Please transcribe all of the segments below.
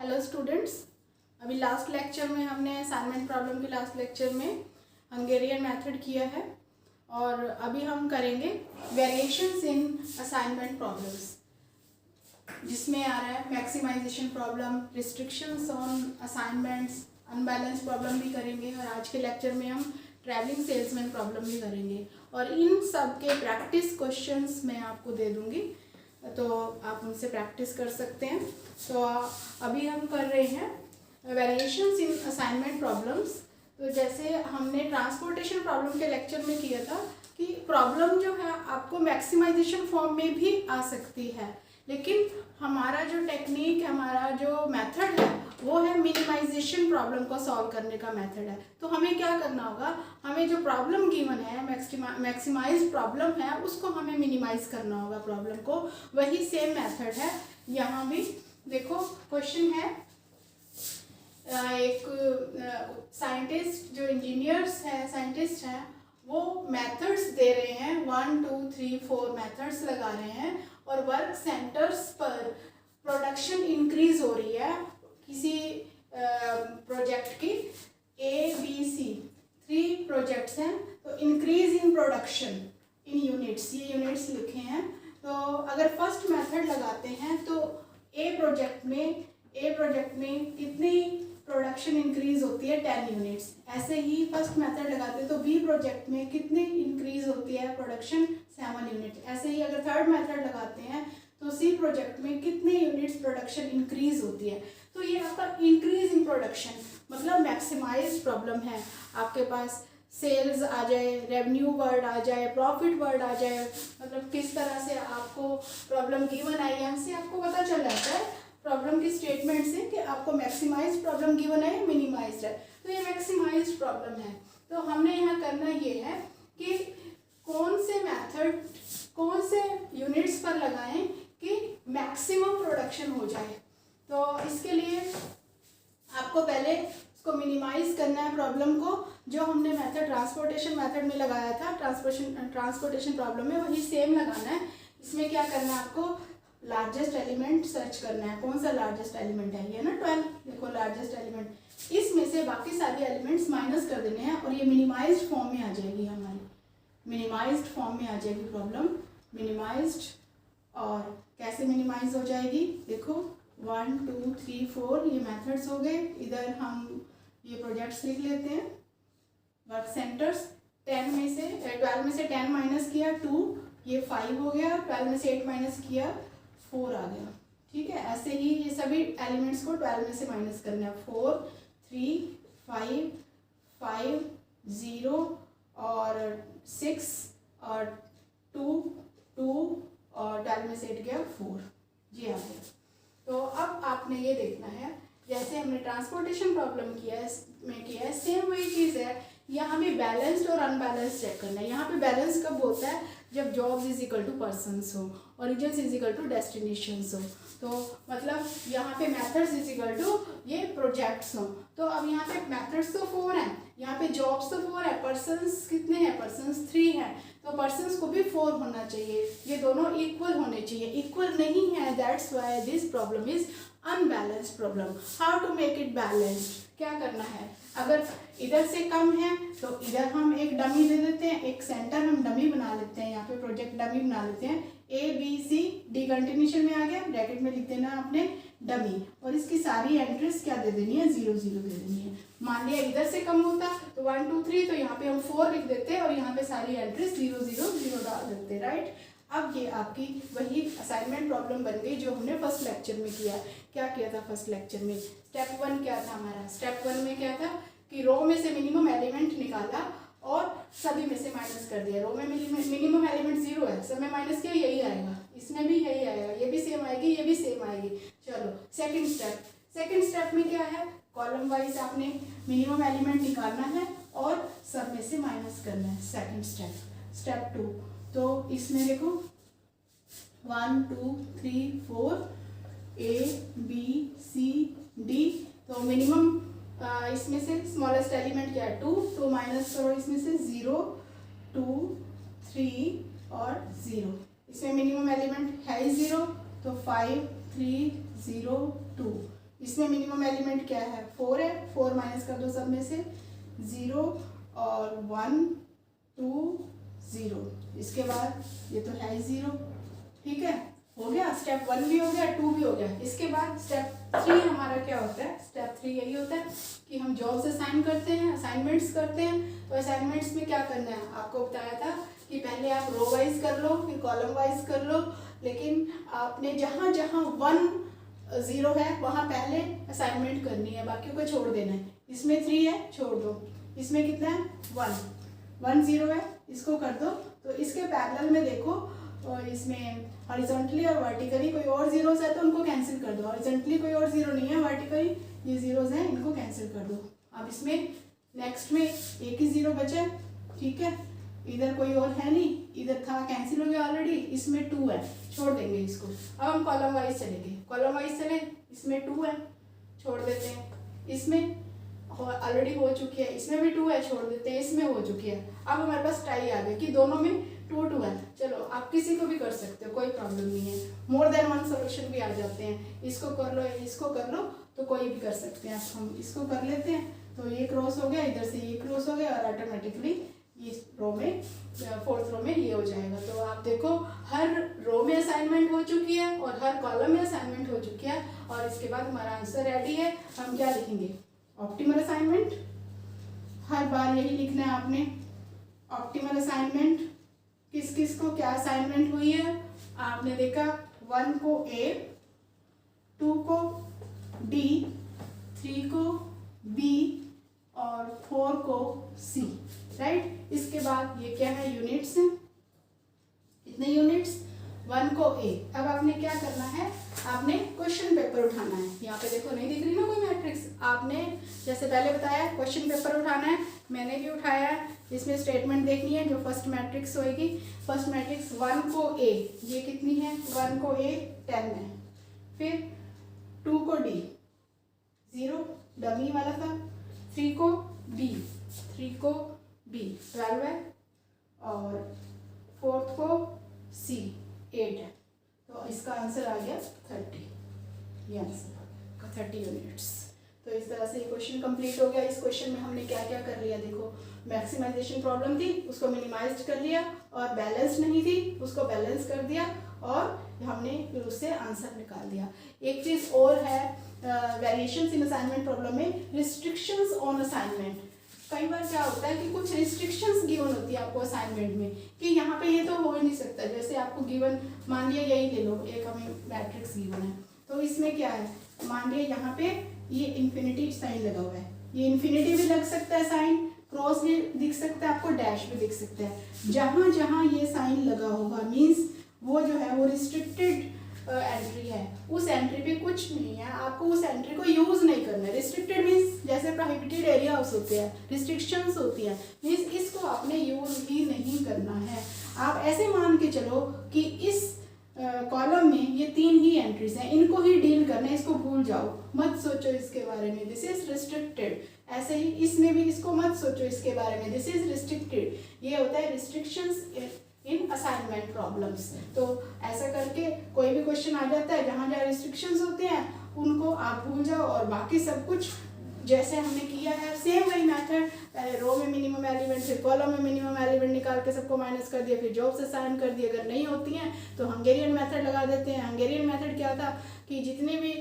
Hello students, अभी last lecture में हमने असाइनमेंट प्रॉब्लम के लास्ट लेक्चर में हंगेरियन मेथड किया है और अभी हम करेंगे वेरिएशंस इन असाइनमेंट प्रॉब्लम्स, जिसमें आ रहा है maximization problem, restrictions on assignments, unbalance problem भी करेंगे और आज के लेक्चर में हम ट्रैवलिंग सेल्समैन प्रॉब्लम भी करेंगे और इन सब के प्रैक्टिस क्वेश्चंस मैं आपको दे दूँगी तो आप उनसे प्रैक्टिस कर सकते हैं। तो अभी हम कर रहे हैं वेरिएशंस इन असाइनमेंट प्रॉब्लम्स। तो जैसे हमने ट्रांसपोर्टेशन प्रॉब्लम के लेक्चर में किया था कि प्रॉब्लम जो है आपको मैक्सिमाइजेशन फॉर्म में भी आ सकती है, लेकिन हमारा जो टेक्निक, हमारा जो मेथड है वो है मिनिमाइजेशन प्रॉब्लम को सॉल्व करने का मेथड है। तो हमें क्या करना होगा, हमें जो प्रॉब्लम गिवन है, मैक्सिमाइज प्रॉब्लम है, उसको हमें मिनिमाइज करना होगा प्रॉब्लम को। वही सेम मेथड है यहाँ भी। देखो क्वेश्चन है, एक साइंटिस्ट जो इंजीनियर्स है, साइंटिस्ट हैं, वो मेथड्स दे रहे हैं, 1 2 3 4 मेथड्स लगा रहे हैं और वर्क सेंटर्स पर प्रोडक्शन इंक्रीज हो रही है किसी प्रोजेक्ट की ABC 3 प्रोजेक्ट्स हैं। तो increase in production in units, ये यूनिट्स लिखे हैं। तो अगर फर्स्ट मेथड लगाते हैं तो ए प्रोजेक्ट में कितनी प्रोडक्शन इंक्रीज होती है, 10 यूनिट्स। ऐसे ही फर्स्ट मेथड लगाते हैं तो बी प्रोजेक्ट में कितनी इंक्रीज होती है प्रोडक्शन, 7 यूनिट। ऐसे ही अगर थर्ड मेथड लगाते हैं तो सी प्रोजेक्ट में कितने यूनिट्स प्रोडक्शन इंक्रीज होती है। तो ये आपका इंक्रीज इन प्रोडक्शन मतलब मैक्सिमाइज प्रॉब्लम है। आपके पास सेल्स आ जाए, रेवेन्यू वर्ड आ जाए, प्रॉफिट वर्ड आ जाए, मतलब किस तरह से आपको प्रॉब्लम गिवन आई, यहाँ से आपको पता चल जाता है प्रॉब्लम की स्टेटमेंट से कि आपको मैक्सिमाइज प्रॉब्लम गिवन है, मिनिमाइज्ड है। तो ये मैक्सिमाइज्ड प्रॉब्लम है। तो हमने यहाँ करना ये है कि कौन से मेथड, कौन से यूनिट्स पर लगाएं कि मैक्सिमम प्रोडक्शन हो जाए। तो इसके लिए आपको पहले उसको मिनिमाइज करना है प्रॉब्लम को। जो हमने मेथड ट्रांसपोर्टेशन मेथड में लगाया था, ट्रांसपोर्टेशन प्रॉब्लम में वही सेम लगाना है। इसमें क्या करना है, आपको लार्जेस्ट एलिमेंट सर्च करना है। कौन सा लार्जेस्ट एलिमेंट है, ये ना 12। देखो लार्जेस्ट एलिमेंट, इसमें से बाकी सारे एलिमेंट्स माइनस कर देने हैं और ये मिनिमाइज्ड फॉर्म में आ जाएगी, हमारी मिनिमाइज्ड फॉर्म में आ जाएगी प्रॉब्लम, मिनिमाइज्ड। और कैसे मिनिमाइज हो जाएगी, देखो 1 2 3 4 ये मेथड्स हो गए। इधर हम ये प्रोजेक्ट्स लिख लेते हैं। वर्क सेंटर्स 12 में से 10 माइनस किया 2, ये 5 हो गया। 12 में से 8 माइनस किया 4 आ गया। ठीक है, ऐसे ही ये सभी एलिमेंट्स को 12 में से माइनस करना है। 4 3 5 5 0 और 6 और 2 2 और 12 में से 8 गया 4, ये आ गया। तो अब आपने ये देखना है, जैसे हमने ट्रांसपोर्टेशन प्रॉब्लम किया है, सेम वही चीज़ है। यहाँ भी बैलेंस्ड और अनबैलेंस्ड चेक करना है। यहाँ पे बैलेंस कब होता है, जब jobs is equal to persons हो, origins is equal to destinations हो। तो मतलब यहाँ पे मेथड्स इज इक्वल टू ये प्रोजेक्ट्स हो। तो अब यहाँ पे मेथड्स तो 4 हैं, यहाँ पे जॉब्स तो 4 है, पर्सनस कितने हैं, पर्सनस 3 हैं। तो पर्सनस को भी 4 होना चाहिए, ये दोनों इक्वल होने चाहिए। इक्वल नहीं है, that's why this problem is unbalanced problem. How to make it balanced, क्या करना है, अगर इधर से कम है तो इधर हम एक डमी दे देते हैं, एक सेंटर हम डमी बना लेते हैं, यहाँ पे प्रोजेक्ट डमी बना लेते हैं। ABCD कंटिन्यूशन में आ गया, ब्रैकेट में लिख देना आपने डमी, और इसकी सारी एंट्रीज क्या दे देनी है, 0 0 दे देनी है। मान लिया इधर से कम होता तो 1 2 3, तो यहाँ पे हम 4 लिख देते और यहाँ पे सारी एंट्रीज 0 0 0 डाल देते, राइट। अब ये आपकी वही असाइनमेंट प्रॉब्लम बन गई जो हमने फर्स्ट लेक्चर में किया। क्या किया था फर्स्ट लेक्चर में, स्टेप 1 क्या था हमारा, स्टेप 1 में क्या था कि रो में से मिनिमम एलिमेंट निकाला और सभी में से माइनस कर दिया। रो में मिनिमम एलिमेंट 0 है, सब में माइनस किया, यही आएगा, इसमें भी यही आएगा, ये भी सेम आएगी, ये भी सेम आएगी। चलो सेकंड स्टेप में क्या है, कॉलम वाइज आपने मिनिमम एलिमेंट निकालना है और सब में से माइनस करना है। सेकंड स्टेप 2, तो इसमें देखो 1 2 3 4 ABCD, तो मिनिमम इसमें से स्मॉलेस्ट एलिमेंट क्या है, 2 माइनस करो इसमें से 0 2 3 और 0। इसमें मिनिमम एलिमेंट है ही 0, तो 5 3 0 2। इसमें मिनिमम एलिमेंट क्या है, 4 है, 4 माइनस कर दो सब में से, 0 और 1 2 0, इसके बाद ये तो है ही 0, ठीक है, हो गया। स्टेप 1 भी हो गया, 2 भी हो गया। इसके बाद स्टेप 3 हमारा क्या होता है, स्टेप 3 यही होता है कि हम जॉब्स असाइन करते हैं, असाइनमेंट्स करते हैं। तो असाइनमेंट्स में क्या करना है, आपको बताया था कि पहले आप रो वाइज कर लो, फिर कॉलम वाइज कर लो, लेकिन आपने जहाँ जहाँ 1 0 है वहाँ पहले असाइनमेंट करनी है, बाकी को छोड़ देना है। इसमें 3 है, छोड़ दो। इसमें कितना है, 1 0 है, इसको कर दो। तो इसके पैरेलल में देखो, और इसमें हॉरिजॉन्टली और वर्टिकली कोई और जीरोस है तो उनको कैंसिल कर दो। हॉरिजॉन्टली कोई और जीरो नहीं है, वर्टिकली ये जीरोस हैं, इनको कैंसिल कर दो। अब इसमें नेक्स्ट में एक ही जीरो बचा, ठीक है, इधर कोई और है नहीं, इधर था कैंसिल हो गया ऑलरेडी। इसमें 2 है, छोड़ देंगे इसको। अब हम कॉलम वाइज चलेंगे, कॉलम वाइज चले, इसमें 2 है, छोड़ देते हैं। इसमें ऑलरेडी हो चुकी है, इसमें भी 2 है, छोड़ देते हैं। इसमें हो चुकी है। अब हमारे पास टाई आ गई कि दोनों में 2 2 है। चलो आप किसी को भी कर सकते हो, कोई प्रॉब्लम नहीं है। मोर देन 1 सोल्यूशन भी आ जाते हैं, इसको कर लो, इसको कर लो, तो कोई भी कर सकते हैं। हम इसको कर लेते हैं, तो ये क्रॉस हो गया, इधर से ये क्रॉस हो गया, और ऑटोमेटिकली इस रो में, 4th रो में ये हो जाएगा। तो आप देखो, हर रो में असाइनमेंट हो चुकी है और हर कॉलम में असाइनमेंट हो चुकी है। और इसके बाद हमारा आंसर रेडी है। हम क्या लिखेंगे, ऑप्टिमल असाइनमेंट। हर बार यही लिखना है आपने, ऑप्टिमल असाइनमेंट। किस किस को क्या असाइनमेंट हुई है, आपने देखा 1 को A, 2 को D, 3 को B और 4 को C, राइट। इसके बाद ये क्या है, यूनिट्स हैं, इतने यूनिट्स। 1 को A। अब आपने क्या करना है, आपने क्वेश्चन पेपर उठाना है। यहाँ पे देखो नहीं दिख रही ना कोई मैट्रिक्स, आपने जैसे पहले बताया क्वेश्चन पेपर उठाना है, मैंने भी उठाया है। इसमें स्टेटमेंट देखनी है, जो फर्स्ट मैट्रिक्स होएगी, फर्स्ट मैट्रिक्स 1 को A, ये कितनी है, 1 को A 10 है। फिर 2 को D 0, डमी वाला था। 3 को B 12 है, और 4th को C 8 है। तो इसका आंसर आ गया 30, ये आंसर आ गया 30 यूनिट्स। तो इस तरह से ये क्वेश्चन कंप्लीट हो गया। इस क्वेश्चन में हमने क्या क्या कर लिया, देखो, मैक्सिमाइजेशन प्रॉब्लम थी, उसको मिनिमाइज कर लिया, और बैलेंस नहीं थी, उसको बैलेंस कर दिया, और हमने फिर उससे आंसर निकाल दिया। एक चीज़ और है, वेरिएशंस इन असाइनमेंट प्रॉब्लम में, रिस्ट्रिक्शंस ऑन असाइनमेंट। कई बार क्या होता है कि कुछ रिस्ट्रिक्शंस गिवन होती है आपको असाइनमेंट में, कि यहाँ पे ये तो हो ही नहीं सकता। जैसे आपको गिवन, मान लिया यही ले लो, एक हमें मैट्रिक्स गिवन है, तो इसमें क्या है, मान लिया यहाँ पे ये इन्फिनिटी साइन लगा हुआ है, ये इन्फिनिटी भी लग सकता है साइन, क्रॉस भी दिख सकता है आपको, डैश भी दिख सकता है। जहाँ जहाँ ये साइन लगा होगा मीन्स वो जो है वो रिस्ट्रिक्टेड एंट्री है, उस एंट्री पे कुछ नहीं है, आपको उस एंट्री को यूज नहीं करना है। रिस्ट्रिक्टेड मीन्स जैसे प्रोहिबिटेड एरियाज होते हैं, रिस्ट्रिक्शंस होती हैं, मीन्स इसको आपने यूज ही नहीं करना है। आप ऐसे मान के चलो कि इस कॉलम में ये 3 ही एंट्रीज हैं, इनको ही डील करना है, इसको भूल जाओ, मत सोचो इसके बारे में, दिस इज रिस्ट्रिक्टेड। ऐसे ही इसमें भी इसको मत सोचो इसके बारे में, दिस इज रिस्ट्रिक्टेड। ये होता है रिस्ट्रिक्शंस इन असाइनमेंट प्रॉब्लम्स। तो ऐसा करके कोई भी क्वेश्चन आ जाता है जहाँ जहाँ रिस्ट्रिक्शंस होते हैं उनको आप भूल जाओ, और बाकी सब कुछ जैसे हमने किया है सेम वही मेथड, पहले रो में मिनिमम एलिमेंट, फिर कॉलम में मिनिमम एलिमेंट निकाल के सबको माइनस कर दिया, फिर जॉब्स असाइन कर दिए। अगर नहीं होती हैं तो हंगेरियन मेथड लगा देते हैं। हंगेरियन मेथड क्या था कि जितने भी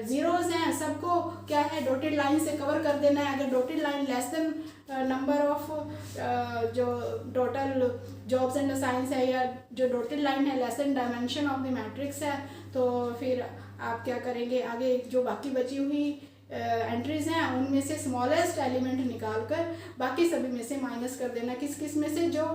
जीरोज हैं सबको क्या है, डॉटेड लाइन से कवर कर देना है। अगर dotted line less than number of जो टोटल जॉब्स एंड असाइंस है, या जो डॉटेड लाइन है less than dimension of the matrix है, तो फिर आप क्या करेंगे, आगे जो बाकी बची हुई एंट्रीज हैं उनमें से स्मॉलेस्ट एलिमेंट निकाल कर बाकी सभी में से माइनस कर देना। किस किस में से, जो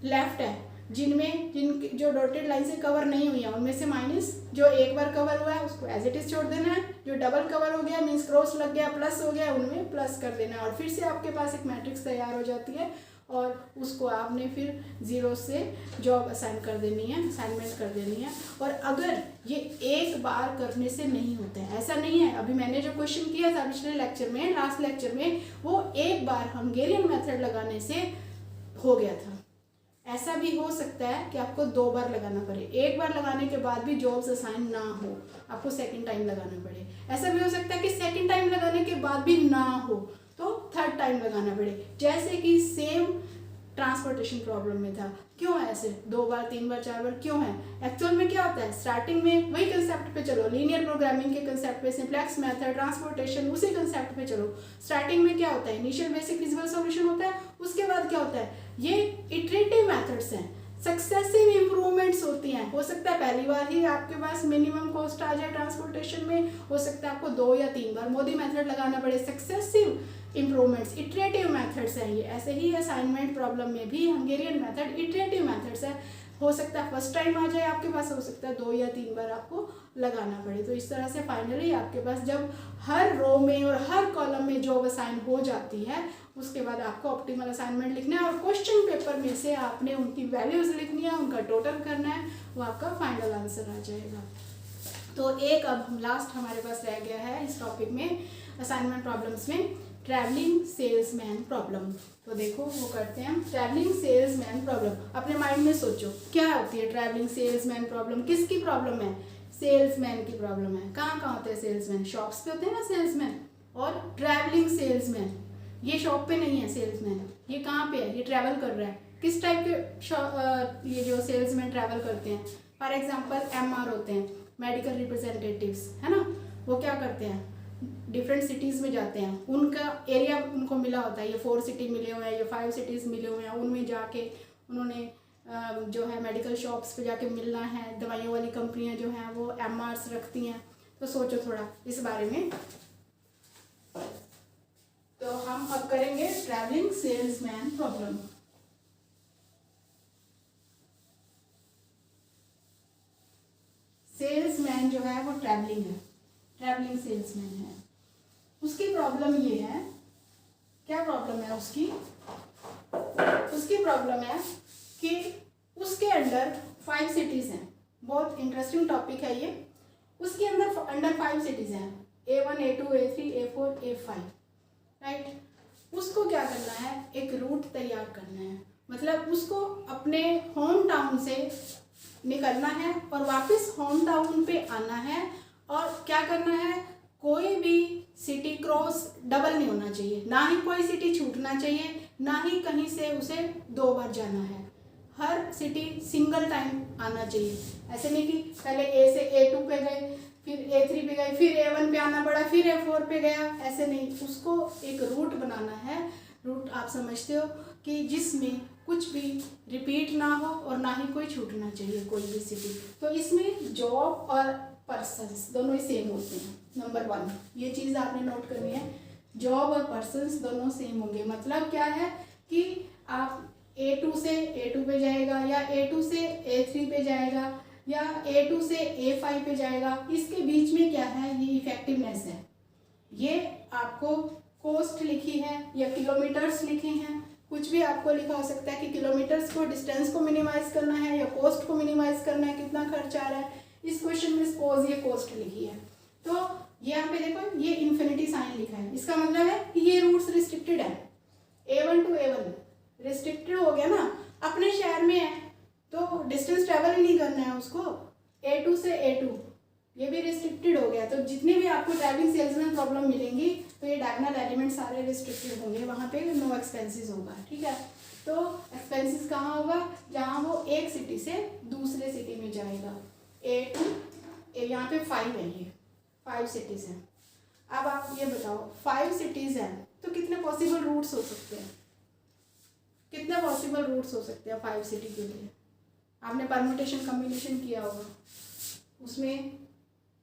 लेफ्ट है, जिन जो डॉटेड लाइन से कवर नहीं हुई है उनमें से माइनस, जो एक बार कवर हुआ है उसको एज इट इज छोड़ देना है, जो डबल कवर हो गया मीन्स क्रॉस लग गया प्लस हो गया उनमें प्लस कर देना है, और फिर से आपके पास एक मैट्रिक्स तैयार हो जाती है, और उसको आपने फिर 0 से जॉब असाइन कर देनी है, असाइनमेंट कर देनी है। और अगर ये एक बार करने से नहीं होता है, ऐसा नहीं है, अभी मैंने जो क्वेश्चन किया था पिछले लेक्चर में, लास्ट लेक्चर में, वो एक बार हंगेरियन मेथड लगाने से हो गया था। ऐसा भी हो सकता है कि आपको 2 बार लगाना पड़े, एक बार लगाने के बाद भी जॉब्स असाइन ना हो, आपको सेकंड टाइम लगाना पड़े। ऐसा भी हो सकता है कि सेकंड टाइम लगाने के बाद भी ना हो तो थर्ड टाइम लगाना पड़े, जैसे कि सेम ट्रांसपोर्टेशन प्रॉब्लम में था। क्यों है ऐसे 2 बार 3 बार 4 बार क्यों है? एक्चुअल में क्या होता है, स्टार्टिंग में वही कंसेप्ट पे चलो, लीनियर प्रोग्रामिंग के कंसेप्ट पे, सिंप्लेक्स मेथड, ट्रांसपोर्टेशन, उसी कंसेप्ट पे चलो। स्टार्टिंग में क्या होता है, इनिशियल बेसिक फिजिबल सॉल्यूशन होता है, उसके बाद क्या होता है, ये इटरेटिव मेथड्स हैं, सक्सेसिव इंप्रूवमेंट्स होती हैं। हो सकता है पहली बार ही आपके पास मिनिमम कॉस्ट आ जाए ट्रांसपोर्टेशन में, हो सकता है आपको 2 या 3 बार मोदी मेथड लगाना पड़े। सक्सेसिव इंप्रूवमेंट्स इटरेटिव मेथड्स हैं ये। ऐसे ही असाइनमेंट प्रॉब्लम में भी हंगेरियन मेथड इटरेटिव मेथड्स है। हो सकता है फर्स्ट टाइम आ जाए आपके पास, हो सकता है 2 या 3 बार आपको लगाना पड़े। तो इस तरह से फाइनली आपके पास जब हर रो में और हर कॉलम में जॉब असाइन हो जाती है, उसके बाद आपको ऑप्टिमल असाइनमेंट लिखना है और क्वेश्चन पेपर में से आपने उनकी वैल्यूज लिखनी है, उनका टोटल करना है, वो आपका फाइनल आंसर आ जाएगा। तो एक अब लास्ट हमारे पास रह गया है इस टॉपिक में असाइनमेंट प्रॉब्लम्स में, ट्रैवलिंग सेल्समैन प्रॉब्लम। तो देखो वो करते हैं, ट्रैवलिंग सेल्समैन प्रॉब्लम। अपने माइंड में सोचो क्या होती है ट्रैवलिंग सेल्समैन प्रॉब्लम, किसकी प्रॉब्लम है? सेल्समैन की प्रॉब्लम है। कहाँ कहाँ होते हैं सेल्समैन? शॉप्स पे होते हैं ना सेल्समैन। और ट्रैवलिंग सेल्समैन, ये शॉप पे नहीं है सेल्समैन, ये कहाँ पे है? ये ट्रैवल कर रहा है। किस टाइप के ये जो सेल्समैन ट्रैवल करते हैं? फॉर एग्जाम्पल MR होते हैं, मेडिकल रिप्रेजेंटेटिव्स, है ना, वो क्या करते हैं, डिफरेंट सिटीज़ में जाते हैं, उनका एरिया उनको मिला होता है, ये 4 सिटी मिले हुए हैं, ये 5 सिटीज़ मिले हुए हैं, उनमें जाके उन्होंने जो है मेडिकल शॉप्स पे जाके मिलना है। दवाइयों वाली कंपनियां जो हैं वो MRs रखती हैं। तो सोचो थोड़ा इस बारे में। तो हम अब करेंगे ट्रैवलिंग सेल्समैन प्रॉब्लम। सेल्समैन जो है वो ट्रैवलिंग है, ट्रैवलिंग सेल्समैन है। उसकी प्रॉब्लम ये है, क्या प्रॉब्लम है उसकी? उसकी प्रॉब्लम है कि उसके अंडर 5 सिटीज़ हैं। बहुत इंटरेस्टिंग टॉपिक है ये। उसके अंडर 5 सिटीज़ हैं, A1 A2 A3 A4 A5, right. उसको क्या करना है, एक रूट तैयार करना है। मतलब उसको अपने होम टाउन से निकलना है और वापस होम टाउन पे आना है। और क्या करना है, कोई भी सिटी क्रॉस डबल नहीं होना चाहिए, ना ही कोई सिटी छूटना चाहिए, ना ही कहीं से उसे 2 बार जाना है। हर सिटी सिंगल टाइम आना चाहिए। ऐसे नहीं कि पहले A से A2 पे गए, फिर A3 पे गए, फिर A1 पे आना पड़ा, फिर A4 पे गया, ऐसे नहीं। उसको एक रूट बनाना है। रूट आप समझते हो कि जिसमें कुछ भी रिपीट ना हो और ना ही कोई छूटना चाहिए कोई भी सिटी। तो इसमें जॉब और पर्सन्स दोनों ही सेम होते हैं। नंबर 1 ये चीज़ आपने नोट करनी है, जॉब और पर्सन्स दोनों सेम होंगे। मतलब क्या है कि आप A2 से A2 पे जाएगा, या A2 से A3 पे जाएगा, या A2 से A5 पे जाएगा, इसके बीच में क्या है, ये इफेक्टिवनेस है। ये आपको कॉस्ट लिखी है या किलोमीटर्स लिखे हैं, कुछ भी आपको लिखा हो सकता है कि किलोमीटर्स को, डिस्टेंस को मिनिमाइज करना है या कॉस्ट को मिनिमाइज करना है, कितना खर्च आ रहा है। इस क्वेश्चन में सपोज ये कॉस्ट लिखी है, तो ये यहाँ पे देखो ये इन्फिनिटी साइन लिखा है। इसका मतलब है कि ये रूट्स रिस्ट्रिक्टेड है। A1 to A1 रिस्ट्रिक्टेड हो गया ना, अपने शहर में है तो डिस्टेंस ट्रेवल ही नहीं करना है उसको। A2 से A2 ये भी रिस्ट्रिक्टेड हो गया। तो जितने भी आपको ट्रैवलिंग सेल्समैन प्रॉब्लम मिलेंगी तो ये डायगोनल एलिमेंट सारे रिस्ट्रिक्टेड होंगे, वहाँ पे नो एक्सपेंसेस होगा, ठीक है। तो एक्सपेंसेस कहाँ होगा, जहाँ वो एक सिटी से दूसरे सिटी में जाएगा। A2 यहाँ पे 5 है, ये 5 सिटीज़ हैं। अब आप ये बताओ 5 सिटीज़ हैं तो कितने पॉसिबल रूट्स हो सकते हैं, कितने पॉसिबल रूट्स हो सकते हैं 5 सिटी के लिए? आपने परम्यूटेशन कम्बिनेशन किया होगा, उसमें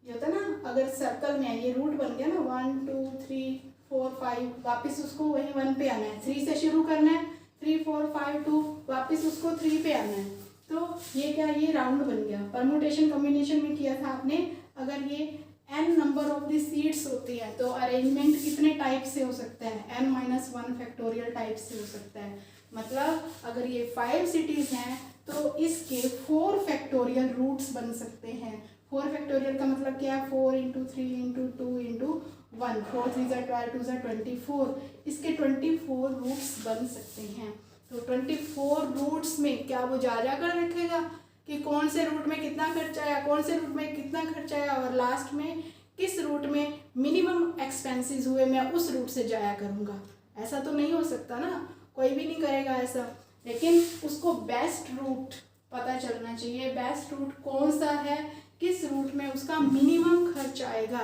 ये होता है ना, अगर सर्कल में ये रूट बन गया ना 1 2 3 4 5, वापस उसको वही 1 पे आना है, 3 से शुरू करना है, 3 4 5 2, वापस उसको 3 पे आना है। तो ये क्या, ये राउंड बन गया। परम्यूटेशन कम्बिनेशन में किया था आपने, अगर ये n number of the seats होती है तो अरेंजमेंट कितने टाइप से हो सकता है, n-1 फैक्टोरियल टाइप से हो सकता है। मतलब अगर ये 5 सिटीज़ हैं तो इसके 4 फैक्टोरियल रूट्स बन सकते हैं। 4 फैक्टोरियल का मतलब क्या है, 4 × 3 × 2 × 1, 4 3 × 12 2 24, इसके 24 रूट्स बन सकते हैं। तो 24 रूट्स में क्या वो जा कर रखेगा कि कौन से रूट में कितना खर्चा आया, कौन से रूट में कितना खर्चा आया, और लास्ट में किस रूट में मिनिमम एक्सपेंसेस हुए, मैं उस रूट से जाया करूँगा। ऐसा तो नहीं हो सकता ना, कोई भी नहीं करेगा ऐसा। लेकिन उसको बेस्ट रूट पता चलना चाहिए, बेस्ट रूट कौन सा है, किस रूट में उसका मिनिमम खर्च आएगा।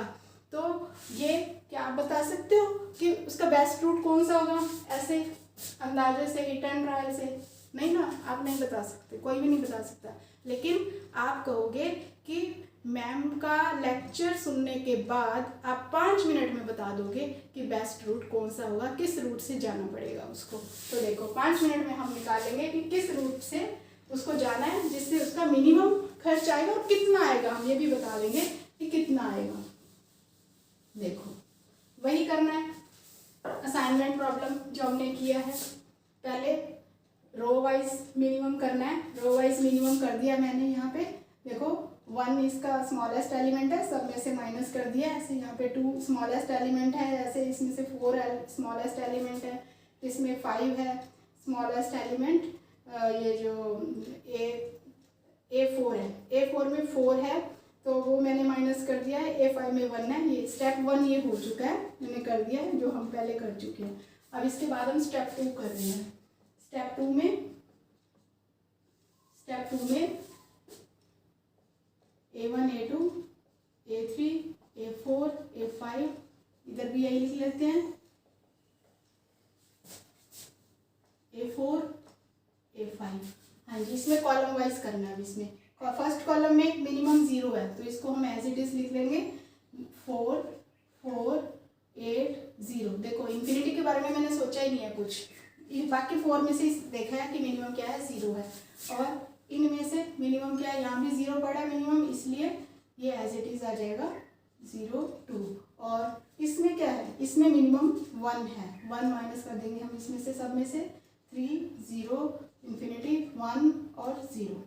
तो ये क्या आप बता सकते हो कि उसका बेस्ट रूट कौन सा होगा ऐसे अंदाजे से, हिट एंड ट्रायल से? नहीं ना, आप नहीं बता सकते, कोई भी नहीं बता सकता। लेकिन आप कहोगे कि मैम का लेक्चर सुनने के बाद आप 5 मिनट में बता दोगे कि बेस्ट रूट कौन सा होगा, किस रूट से जाना पड़ेगा उसको। तो देखो 5 मिनट में हम निकालेंगे कि किस रूट से उसको जाना है जिससे उसका मिनिमम खर्च आएगा, और कितना आएगा हम ये भी बता देंगे कि कितना आएगा। देखो वही करना है असाइनमेंट प्रॉब्लम जो हमने किया है। पहले रो वाइज मिनिमम करना है, रो वाइज मिनिमम कर दिया मैंने। यहाँ पे देखो 1 इसका स्मॉलेस्ट एलिमेंट है, सब में से माइनस कर दिया ऐसे। यहाँ पे 2 स्मॉलेस्ट एलिमेंट है, ऐसे इसमें से 4 स्मॉलेस्ट एलिमेंट है, इसमें 5 है स्मॉलेस्ट एलिमेंट। ये जो A4 है, A4 में 4 है तो वो मैंने माइनस कर दिया है। A5 में 1 है। ये स्टेप 1 ये हो चुका है, मैंने कर दिया है जो हम पहले कर चुके हैं। अब इसके बाद हम स्टेप 2 कर रहे हैं। स्टेप 2 में A1 A2 A3 A4 A5, इधर भी यही लिख लेते हैं A4 A5। हाँ जी, इसमें कॉलम वाइज करना है। इसमें फर्स्ट कॉलम में मिनिमम 0 है तो इसको हम एज इट इज लिख लेंगे 4 4 8 0। देखो इन्फिनिटी के बारे में मैंने सोचा ही नहीं है कुछ, बाकी 4 में से देखा है कि मिनिमम क्या है 0 है, और इनमें से मिनिमम क्या है, यहाँ भी 0 पड़ा है मिनिमम, इसलिए ये एज इट इज आ जाएगा 0 2। और इसमें क्या है, इसमें मिनिमम 1 है, 1 माइनस कर देंगे हम इसमें से, सब में से 3 0 इन्फिनिटी 1 और 0।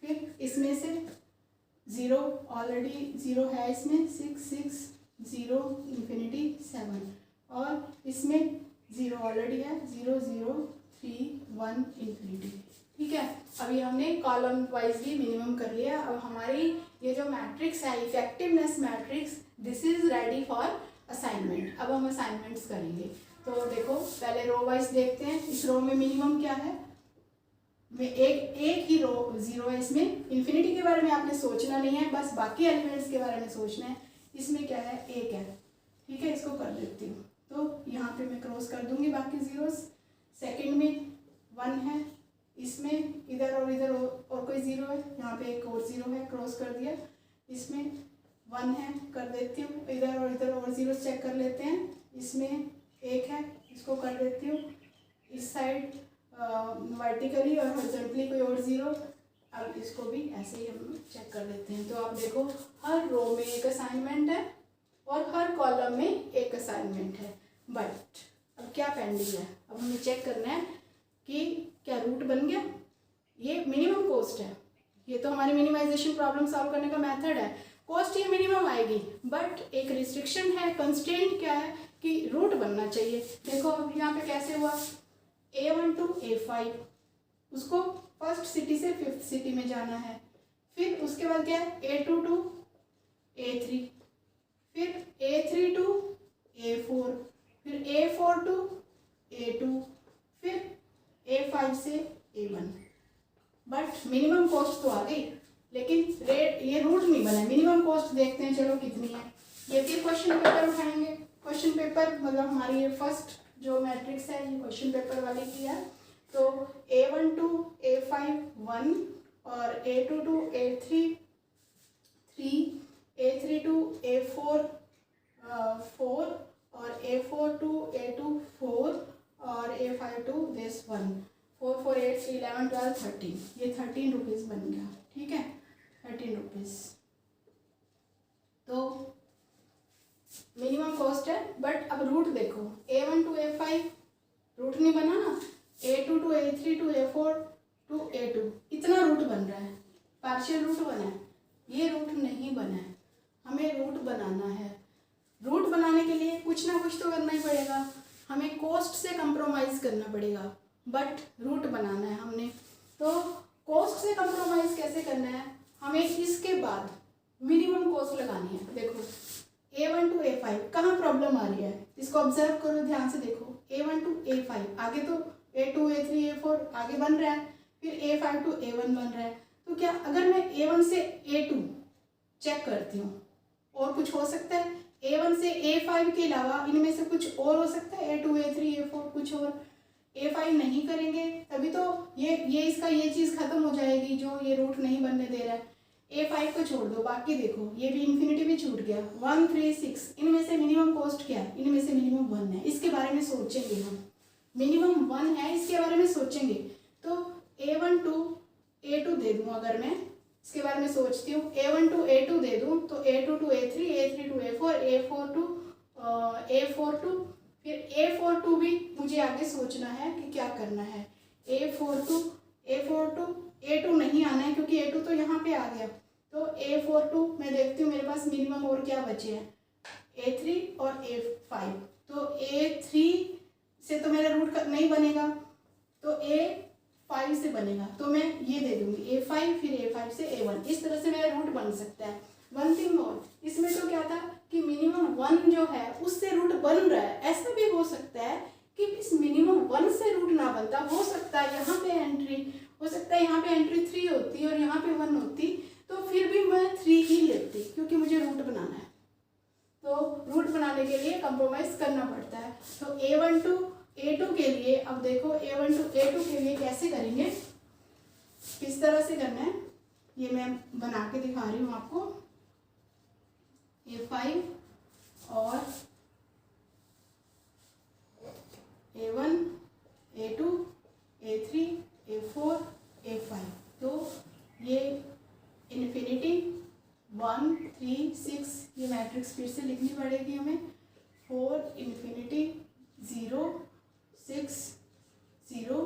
फिर इसमें से 0 ऑलरेडी 0 है, इसमें 6 6 0 इन्फिनिटी 7, और इसमें 0 ऑलरेडी है 0 0 3 1 इन्फिनिटी। ठीक है, अभी हमने कॉलम वाइज भी मिनिमम कर लिया। अब हमारी ये जो मैट्रिक्स है effectiveness matrix, this is ready for assignment. अब हम असाइनमेंट्स करेंगे। तो देखो पहले रो वाइज देखते हैं। इस रो में मिनिमम क्या है, एक ही रो 0 है, इसमें इन्फिनिटी के बारे में आपने सोचना नहीं है, बस बाकी एलिमेंट्स के बारे में सोचना है। इसमें क्या है, 1 है। ठीक है, इसको कर देती हूँ, तो यहाँ पे मैं क्रॉस कर दूंगी बाकी जीरोस। सेकंड में 1 है, इसमें इधर और इधर और कोई 0 है, यहाँ पे एक और 0 है, क्रॉस कर दिया। इसमें 1 है, कर देती हूँ, इधर और 0 चेक कर लेते हैं। इसमें 1 है, इसको कर देती हूँ। इस साइड वर्टिकली और हॉरिजॉन्टली कोई और 0, अब इसको भी ऐसे ही हम चेक कर लेते हैं। तो आप देखो हर रो में एक असाइनमेंट है और हर कॉलम में एक असाइनमेंट है। बट अब क्या पेंडिंग है, अब हमें चेक करना है कि क्या रूट बन गया। ये मिनिमम कॉस्ट है, ये तो हमारी मिनिमाइजेशन प्रॉब्लम सॉल्व करने का मेथड है। कॉस्ट ये मिनिमम आएगी, बट एक रिस्ट्रिक्शन है, कंस्ट्रेंट क्या है कि रूट बनना चाहिए। देखो अब यहाँ पे कैसे हुआ, A1 to A5, उसको फर्स्ट सिटी से 5th सिटी में जाना है। फिर उसके बाद क्या है, A2 to A3, फिर A3 to A4, फिर A4 to A2, फिर A5 से A1। बट मिनिमम कॉस्ट तो आ गई, लेकिन रेट ये रूट नहीं बना। मिनिमम कॉस्ट देखते हैं चलो कितनी है। ये फिर क्वेश्चन पेपर उठाएंगे। क्वेश्चन पेपर मतलब हमारी ये फर्स्ट जो मैट्रिक्स है ये क्वेश्चन पेपर वाली की है। तो A1 to A5 1, और A2 to A3 3, A3 to A4 4, और A4 to A2 4, और A5 to this 1 4 4 8 3 11 12 13, ये 13 रुपीज़ बन गया। ठीक है, 13 रुपीज़। तो मिनिमम कॉस्ट है, बट अब रूट देखो, A1 to A5 रूट नहीं बना ना, A2 to A3 to A4 to A2 इतना रूट बन रहा है, पार्शियल रूट बना है। ये रूट नहीं बना है, हमें रूट बनाना है। रूट बनाने के लिए कुछ ना कुछ तो करना ही पड़ेगा, हमें कॉस्ट से कंप्रोमाइज़ करना पड़ेगा। बट रूट बनाना है हमने। तो कॉस्ट से कंप्रोमाइज़ कैसे करना है, हमें इसके बाद मिनिमम कॉस्ट लगानी है। देखो A1 to A5 कहाँ प्रॉब्लम आ रही है, इसको ऑब्जर्व करो ध्यान से, देखो A1 to A5 आगे तो A2 A3 A4 आगे बन रहा है, फिर A5 to A1 बन रहा है। तो क्या अगर मैं A1 से A2 चेक करती हूँ और कुछ हो सकता है, A1 से A5 के अलावा इनमें से कुछ और हो सकता है, A2 A3 A4 कुछ और, A5 नहीं करेंगे तभी तो ये इसका ये चीज़ खत्म हो जाएगी जो ये रूट नहीं बनने दे रहा है। A5 को छोड़ दो, बाकी देखो ये भी इन्फिनिटी भी छूट गया, 1 3 6, इनमें से मिनिमम कॉस्ट क्या है, इनमें से मिनिमम 1 है, इसके बारे में सोचेंगे हम, मिनिमम 1 है इसके बारे में सोचेंगे। तो A1 to A2 दे दूँ, अगर मैं इसके बारे में सोचती हूँ, A1 to A2 दे दूँ तो A2 to A3 A3 to A4 A4 to A4 to फिर A4 to भी मुझे आगे सोचना है कि क्या करना है, A4 to A2 नहीं आना है क्योंकि A2 तो यहाँ पे आ गया। तो A4 to मैं देखती हूँ मेरे पास मिनिमम और क्या बचे हैं, A3 और A5। तो A3 से तो मेरा रूट नहीं बनेगा, तो A5 से बनेगा, तो मैं ये दे दूँगी A5 फिर A5 से A1, इस तरह से मेरा रूट बन सकता है। वन थिंग और, इसमें तो क्या था कि मिनिमम 1 जो है उससे रूट बन रहा है, ऐसा भी हो सकता है कि इस मिनिमम 1 से रूट ना बनता, हो सकता है यहाँ पे एंट्री, हो सकता है यहाँ पे एंट्री 3 होती और यहाँ पे 1 होती, तो फिर भी मैं 3 ही लेती क्योंकि मुझे रूट बनाना है। तो रूट बनाने के लिए कंप्रोमाइज़ करना पड़ता है। तो A1 to A2 के लिए, अब देखो A1 to A2 के लिए कैसे करेंगे, किस तरह से करना है ये मैं बना के दिखा रही हूँ आपको। A5 और A1 A2 A3 A4 A5, तो ये इन्फिनिटी 1 3 6, ये मैट्रिक्स फिर से लिखनी पड़ेगी हमें, 4 इन्फिनिटी 0 6 0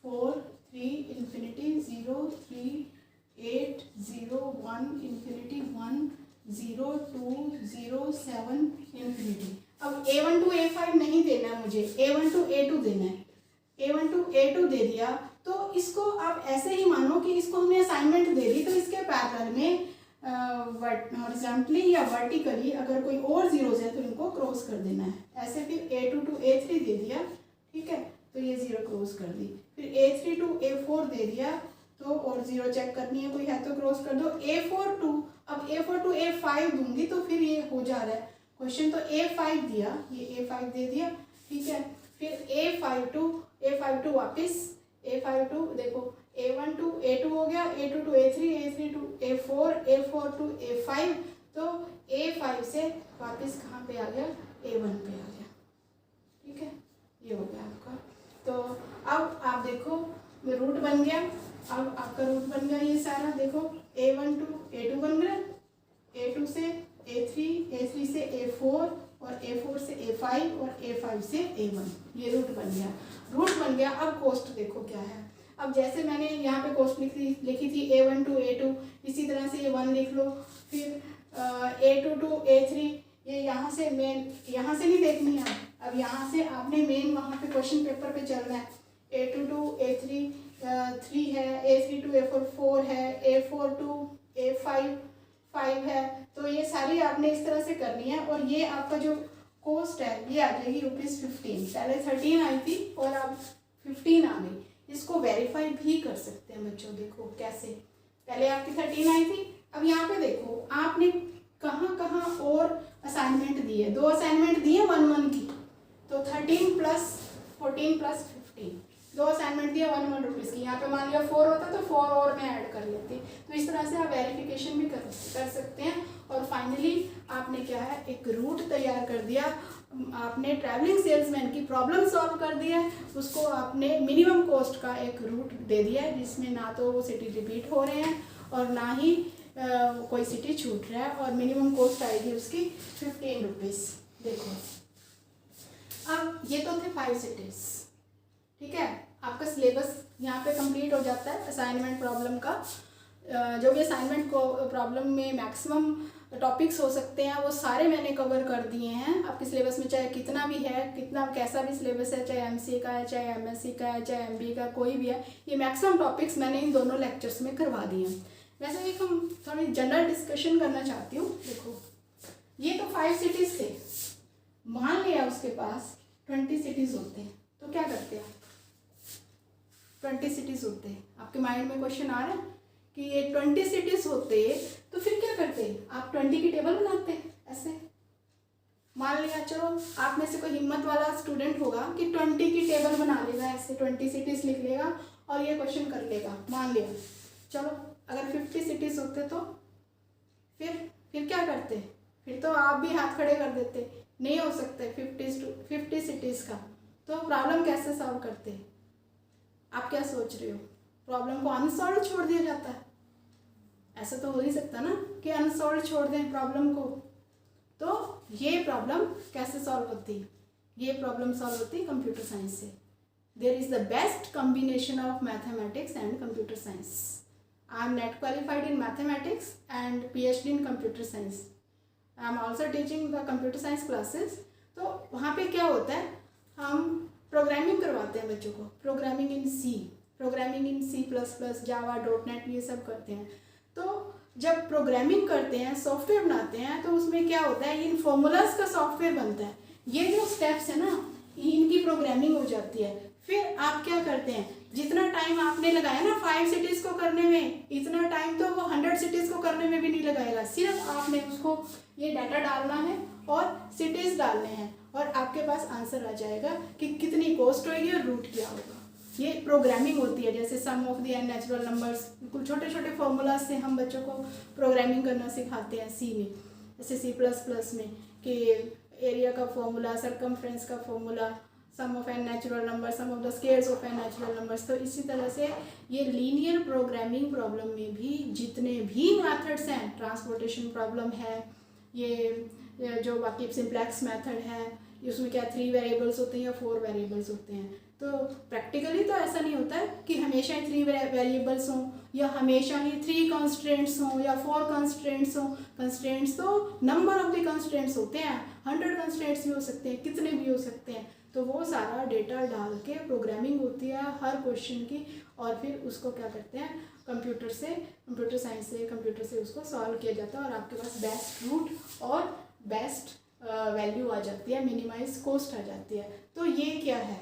4 3 इन्फिनिटी 0 3 8 0 1 इन्फिनिटी 1 0 2 0 7 इन्फिनिटी। अब A1 to A5 नहीं देना है मुझे, A1 to A2 देना है। A1 to A2 दे दिया तो इसको आप ऐसे ही मानो कि इसको हमने असाइनमेंट दे दी, तो इसके पैरेलल में हॉरिजॉन्टली या वर्टिकली अगर कोई और जीरोज है तो इनको क्रॉस कर देना है, ऐसे। फिर A2 to A3 दे दिया, ठीक है, तो ये 0 क्रॉस कर दी। फिर A3 to A4 दे दिया तो और 0 चेक करनी है, कोई है तो क्रॉस कर दो। A4 to, अब A4 to A5 दूंगी तो फिर ये हो जा रहा है क्वेश्चन, तो A5 दिया, ये A5 दे दिया, ठीक है। फिर A5 to वापस A5 to, देखो A1 to A2 हो गया, A2 to A3 A3 to A4 A4 to A5, तो A5 से वापस कहाँ पे आ गया, A1 पे आ गया, ठीक है, ये हो गया आपका। तो अब आप देखो रूट बन गया, अब आपका रूट बन गया ये सारा, देखो A1 to A2 बन गया, A2 से A3 A3 से A4 और A4 से A5 और A5 से A1, ये रूट बन गया, रूट बन गया। अब कॉस्ट देखो क्या है, अब जैसे मैंने यहाँ पे कॉस्ट लिखी थी A1 to A2, इसी तरह से ये 1 लिख लो। फिर A2 to A3, ये यहाँ से मेन, यहाँ से नहीं देखनी है, अब यहाँ से आपने मेन वहाँ पे क्वेश्चन पेपर पे चलना है। A2 to A3 3 है, A3 to A4 4 है, A4 to A5 5 है, तो ये सारी आपने इस तरह से करनी है। और ये आपका जो कॉस्ट है ये आ जाएगी ₹15, पहले 13 आई थी और अब 15 आ गई। इसको वेरीफाई भी कर सकते हैं बच्चों, देखो कैसे, पहले आपकी 13 आई थी, अब यहाँ पे देखो आपने कहाँ कहाँ और असाइनमेंट दिए, 2 असाइनमेंट दिए 1 की, तो 13 + 14 + 15, 2 असाइनमेंट दिया 1 रुपीज़ की, यहाँ पे मान लिया 4 होता तो 4 और मैं ऐड कर लेती। तो इस तरह से आप वेरिफिकेशन भी कर सकते हैं। और फाइनली आपने क्या है, एक रूट तैयार कर दिया, आपने ट्रैवलिंग सेल्समैन की प्रॉब्लम सॉल्व कर दी है, उसको आपने मिनिमम कॉस्ट का एक रूट दे दिया है जिसमें ना तो वो सिटी रिपीट हो रहे हैं और ना ही कोई सिटी छूट रहा है, और मिनिमम कॉस्ट आएगी उसकी 15 रुपीज़। देखो अब ये तो थे 5 सिटीज, ठीक है, आपका सिलेबस यहाँ पे कंप्लीट हो जाता है असाइनमेंट प्रॉब्लम का। जो भी असाइनमेंट को प्रॉब्लम में मैक्सिमम टॉपिक्स हो सकते हैं वो सारे मैंने कवर कर दिए हैं आपके सिलेबस में, चाहे कितना भी है, कितना कैसा भी सिलेबस है, चाहे एमसीए का है, चाहे एमएससी का है, चाहे एमबीए का, कोई भी है, ये मैक्सिमम टॉपिक्स मैंने इन दोनों लेक्चर्स में करवा दिए हैं। वैसे एक हम थोड़ी जनरल डिस्कशन करना चाहती हूँ। देखो ये तो 5 सिटीज़ थे, मान लिया उसके पास 20 सिटीज़ होते हैं तो क्या करते हैं? 20 सिटीज़ होते हैं, आपके माइंड में क्वेश्चन आ रहा है कि ये 20 सिटीज़ होते तो फिर क्या करते? आप 20 की टेबल बनाते ऐसे। मान लिया, चलो आप में से कोई हिम्मत वाला स्टूडेंट होगा कि 20 की टेबल बना लेगा, ऐसे 20 सिटीज़ लिख लेगा और ये क्वेश्चन कर लेगा, मान लिया। चलो अगर 50 सिटीज़ होते तो फिर क्या करते? फिर तो आप भी हाथ खड़े कर देते, नहीं हो सकते 50 सिटीज़ का, तो प्रॉब्लम कैसे सॉल्व करते? आप क्या सोच रहे हो? प्रॉब्लम को अनसॉल्व छोड़ दिया जाता है? ऐसा तो हो नहीं सकता ना कि अनसॉल्व छोड़ दें प्रॉब्लम को। तो ये प्रॉब्लम कैसे सॉल्व होती? ये प्रॉब्लम सॉल्व होती कंप्यूटर साइंस से। There is the best combination of mathematics and computer science. I am NET qualified in mathematics and PhD in computer science. I am also teaching the computer science classes. तो वहाँ पे क्या होता है, हम programming करवाते हैं बच्चों को, programming in C++, Java, .NET, ये सब करते हैं। तो जब प्रोग्रामिंग करते हैं, सॉफ्टवेयर बनाते हैं, तो उसमें क्या होता है, इन फॉर्मूलाज का सॉफ्टवेयर बनता है। ये जो स्टेप्स है ना, इनकी प्रोग्रामिंग हो जाती है। फिर आप क्या करते हैं, जितना टाइम आपने लगाया ना 5 सिटीज़ को करने में, इतना टाइम तो वो 100 सिटीज़ को करने में भी नहीं लगाएगा। सिर्फ आपने उसको ये डाटा डालना है और सिटीज़ डालने हैं और आपके पास आंसर आ जाएगा कि कितनी कॉस्ट होगी और रूट क्या होगा। ये प्रोग्रामिंग होती है। जैसे सम ऑफ द नेचुरल नंबर्स, बिल्कुल छोटे छोटे फॉर्मूलाज से हम बच्चों को प्रोग्रामिंग करना सिखाते हैं C में, जैसे C++ में कि एरिया का फॉर्मूला, सरकमफ्रेंस का formula, sum of n natural number, sum of the squares of n natural numbers. तो इसी तरह से ये लीनियर प्रोग्रामिंग प्रॉब्लम में भी जितने भी मेथड्स हैं, ट्रांसपोर्टेशन प्रॉब्लम है, ये जो बाकी सिंप्लेक्स मेथड है, उसमें क्या 3 वेरिएबल्स होते हैं या 4 वेरिएबल्स होते हैं। तो प्रैक्टिकली तो ऐसा नहीं होता है कि हमेशा ही 3 वेरिएबल्स हों या हमेशा ही 3 कंस्ट्रेंट्स हों या 4 कंस्ट्रेंट्स हों। कंस्ट्रेंट्स तो नंबर ऑफ द कंस्ट्रेंट्स होते हैं, 100 कंस्ट्रेंट्स भी हो सकते हैं, कितने भी हो सकते हैं। तो वो सारा डेटा डाल के प्रोग्रामिंग होती है हर क्वेश्चन की, और फिर उसको क्या करते हैं, कंप्यूटर साइंस से, कंप्यूटर से उसको सॉल्व किया जाता है और आपके पास बेस्ट रूट और बेस्ट वैल्यू आ जाती है, मिनिमाइज कॉस्ट आ जाती है। तो ये क्या है,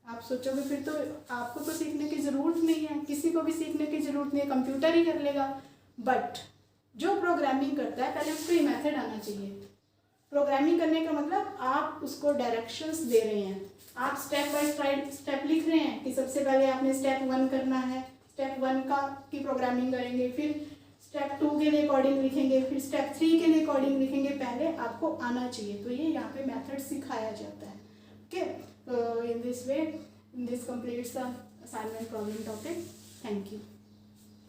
आप सोचोगे फिर तो आपको तो सीखने की ज़रूरत नहीं है, किसी को भी सीखने की ज़रूरत नहीं है, कंप्यूटर ही कर लेगा। बट जो प्रोग्रामिंग करता है पहले उसको ये मेथड आना चाहिए। प्रोग्रामिंग करने का मतलब आप उसको डायरेक्शंस दे रहे हैं, आप स्टेप बाय स्टेप लिख रहे हैं कि सबसे पहले आपने स्टेप 1 करना है, स्टेप 1 की प्रोग्रामिंग करेंगे, फिर स्टेप 2 के लिए कोडिंग लिखेंगे, फिर स्टेप 3 के लिए कोडिंग लिखेंगे। पहले आपको आना चाहिए, तो ये यहाँ पे मेथड सिखाया जाता है। ओके, तो in this way, this completes the assignment problem topic. Thank you.